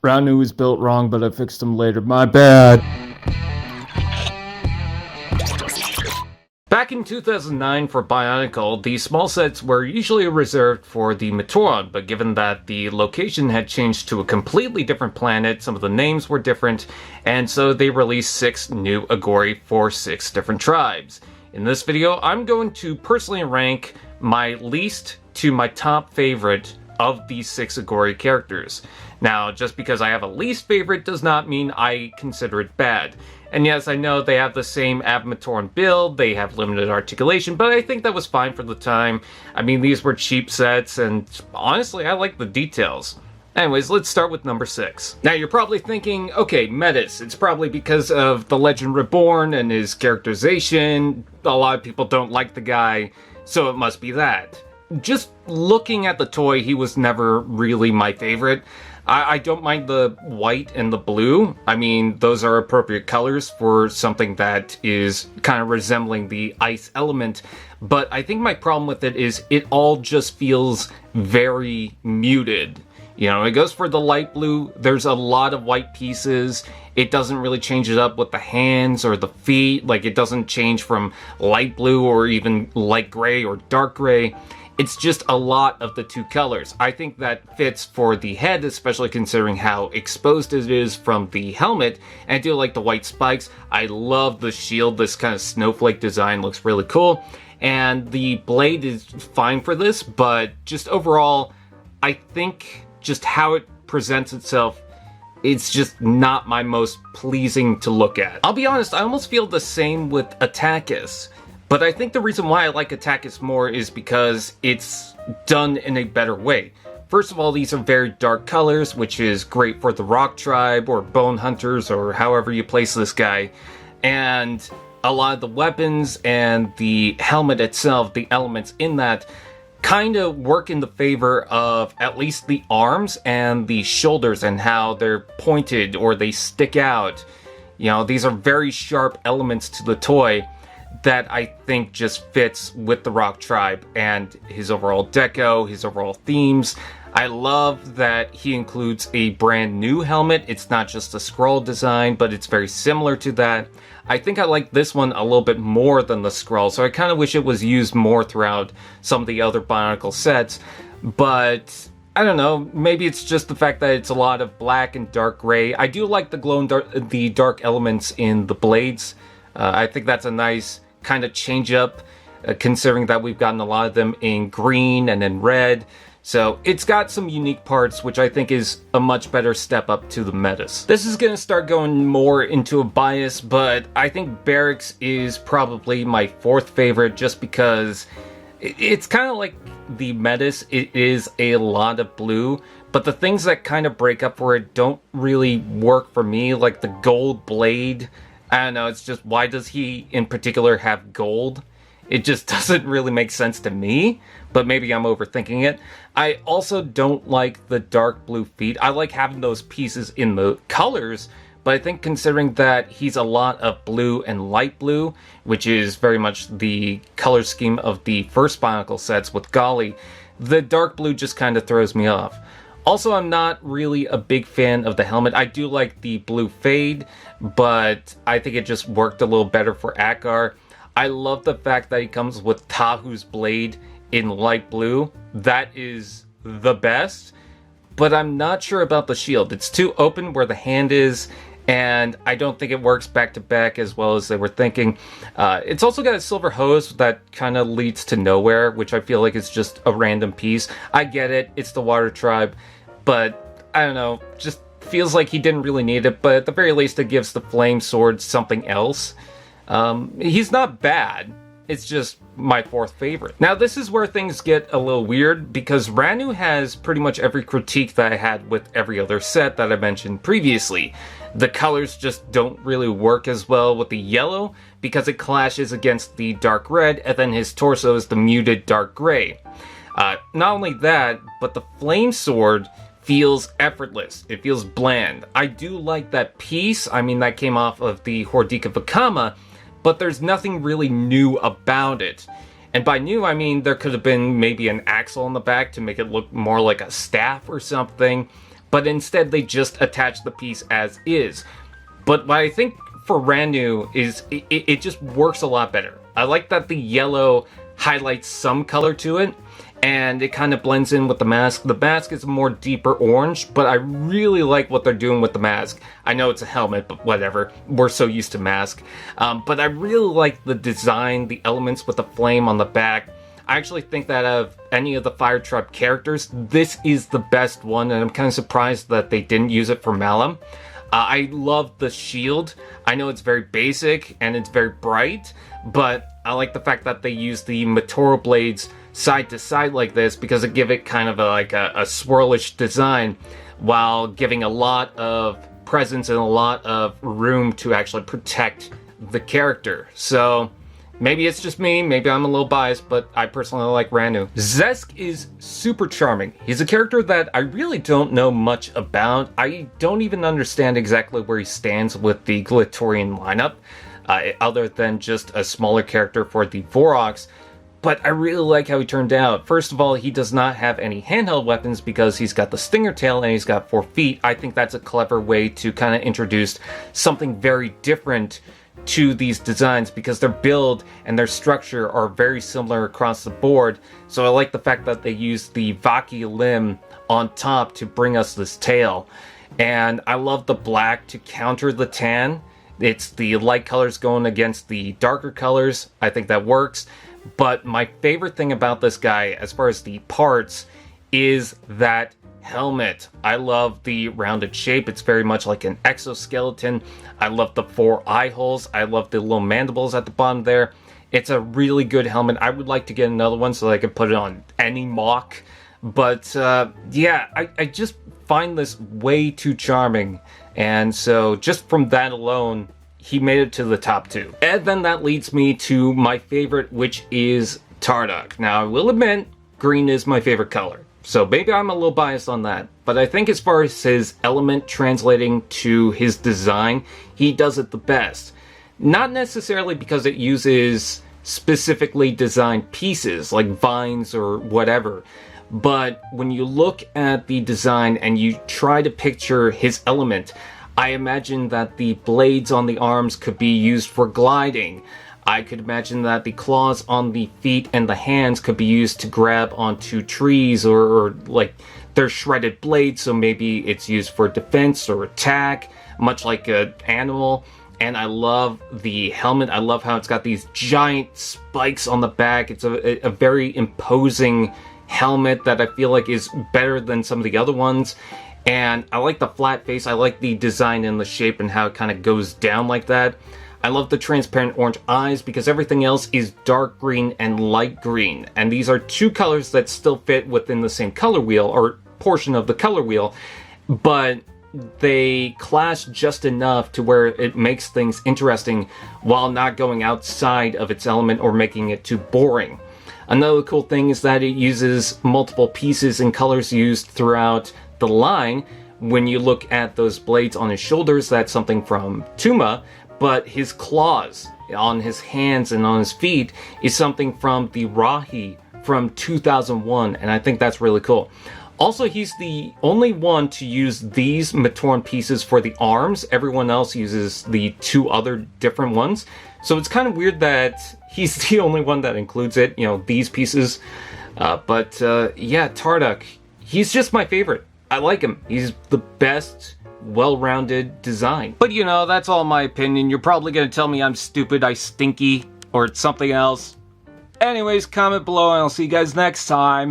Raanu was built wrong, but I fixed him later. My bad. Back in 2009 for Bionicle, the small sets were usually reserved for the Matoran, but given that the location had changed to a completely different planet, some of the names were different, and so they released 6 new Agori for 6 different tribes. In this video, I'm going to personally rank my least to my top favorite of these 6 Agori characters. Now, just because I have a least favorite does not mean I consider it bad. And yes, I know they have the same Matoran build, they have limited articulation, but I think that was fine for the time. I mean, these were cheap sets, and honestly, I like the details. Anyways, let's start with number 6. Now, you're probably thinking, okay, Metus, it's probably because of the Legend Reborn and his characterization. A lot of people don't like the guy, so it must be that. Just looking at the toy, he was never really my favorite. I don't mind the white and the blue. I mean, those are appropriate colors for something that is kind of resembling the ice element. But I think my problem with it is it all just feels very muted. You know, it goes for the light blue. There's a lot of white pieces. It doesn't really change it up with the hands or the feet. Like, it doesn't change from light blue or even light gray or dark gray. It's just a lot of the 2 colors. I think that fits for the head, especially considering how exposed it is from the helmet. And I do like the white spikes. I love the shield. This kind of snowflake design looks really cool. And the blade is fine for this, but just overall, I think just how it presents itself, it's just not my most pleasing to look at. I'll be honest, I almost feel the same with Atakus. But I think the reason why I like Atakus more is because it's done in a better way. First of all, these are very dark colors, which is great for the Rock Tribe or Bone Hunters or however you place this guy. And a lot of the weapons and the helmet itself, the elements in that, kind of work in the favor of at least the arms and the shoulders and how they're pointed or they stick out. You know, these are very sharp elements to the toy that I think just fits with the Rock Tribe and his overall deco, his overall themes. I love that he includes a brand new helmet. It's not just a scroll design, but it's very similar to that. I think I like this one a little bit more than the scroll, so I kind of wish it was used more throughout some of the other Bionicle sets. But I don't know, maybe it's just the fact that it's a lot of black and dark gray. I do like the glow and the dark elements in the blades. I think that's a nice kind of change up, considering that we've gotten a lot of them in green and in red. So it's got some unique parts, which I think is a much better step up to the Metus. This is going to start going more into a bias, but I think Berix is probably my 4th favorite just because it's kind of like the Metus. It is a lot of blue, but the things that kind of break up for it don't really work for me, like the gold blade. I don't know, it's just, why does he in particular have gold? It just doesn't really make sense to me, but maybe I'm overthinking it. I also don't like the dark blue feet. I like having those pieces in the colors, but I think considering that he's a lot of blue and light blue, which is very much the color scheme of the first Bionicle sets with Golly, the dark blue just kind of throws me off. Also, I'm not really a big fan of the helmet. I do like the blue fade, but I think it just worked a little better for Akar. I love the fact that he comes with Tahu's blade in light blue. That is the best, but I'm not sure about the shield. It's too open where the hand is, and I don't think it works back to back as well as they were thinking. It's also got a silver hose that kind of leads to nowhere, which I feel like is just a random piece. I get it, it's the Water Tribe, but I don't know, just feels like he didn't really need it, but at the very least it gives the Flame Sword something else. He's not bad, it's just my 4th favorite. Now this is where things get a little weird, because Raanu has pretty much every critique that I had with every other set that I mentioned previously. The colors just don't really work as well with the yellow, because it clashes against the dark red, and then his torso is the muted dark gray. Not only that, but the Flame Sword feels effortless. It feels bland. I do like that piece. I mean, that came off of the Hordika Vakama, but there's nothing really new about it. And by new, I mean there could have been maybe an axle on the back to make it look more like a staff or something. but instead they just attach the piece as is. But what I think for Raanu is it just works a lot better. I like that the yellow highlights some color to it, and it kind of blends in with the mask. The mask is a more deeper orange, but I really like what they're doing with the mask. I know it's a helmet, but whatever. We're so used to mask. But I really like the design, the elements with the flame on the back. I actually think that of any of the Fire Tribe characters, this is the best one, and I'm kind of surprised that they didn't use it for Malum. I love the shield. I know it's very basic and it's very bright, but I like the fact that they use the Meteor blades side to side like this because it give it kind of a swirlish design while giving a lot of presence and a lot of room to actually protect the character. So maybe it's just me, maybe I'm a little biased, but I personally like Raanu. Zesk is super charming. He's a character that I really don't know much about. I don't even understand exactly where he stands with the Glitorian lineup, other than just a smaller character for the Vorox. But I really like how he turned out. First of all, he does not have any handheld weapons because he's got the stinger tail and he's got 4 feet. I think that's a clever way to kind of introduce something very different to these designs because their build and their structure are very similar across the board. So I like the fact that they used the Vaki limb on top to bring us this tail. And I love the black to counter the tan. It's the light colors going against the darker colors. I think that works. But my favorite thing about this guy, as far as the parts, is that helmet. I love the rounded shape. It's very much like an exoskeleton. I love the 4 eye holes. I love the little mandibles at the bottom there. It's a really good helmet. I would like to get another one so that I can put it on any mock. But yeah, I just find this way too charming. And so just from that alone, he made it to the top 2. And then that leads me to my favorite, which is Tarduk. Now, I will admit, green is my favorite color. So maybe I'm a little biased on that. But I think as far as his element translating to his design, he does it the best. Not necessarily because it uses specifically designed pieces like vines or whatever. But when you look at the design and you try to picture his element, I imagine that the blades on the arms could be used for gliding. I could imagine that the claws on the feet and the hands could be used to grab onto trees or like they're shredded blades, so maybe it's used for defense or attack, much like an animal. And I love the helmet. I love how it's got these giant spikes on the back. It's a very imposing helmet that I feel like is better than some of the other ones. And I like the flat face. I like the design and the shape and how it kind of goes down like that. I love the transparent orange eyes because everything else is dark green and light green. And these are 2 colors that still fit within the same color wheel or portion of the color wheel. But they clash just enough to where it makes things interesting while not going outside of its element or making it too boring. Another cool thing is that it uses multiple pieces and colors used throughout the line. When you look at those blades on his shoulders, that's something from Tuma, but his claws on his hands and on his feet is something from the Rahi from 2001, and I think that's really cool. Also, he's the only one to use these Matoran pieces for the arms. Everyone else uses the 2 other different ones. So it's kind of weird that he's the only one that includes it, you know, these pieces. But yeah, Tarduk, he's just my favorite. I like him. He's the best, well-rounded design. But you know, that's all my opinion. You're probably going to tell me I'm stupid, I stinky, or it's something else. Anyways, comment below and I'll see you guys next time.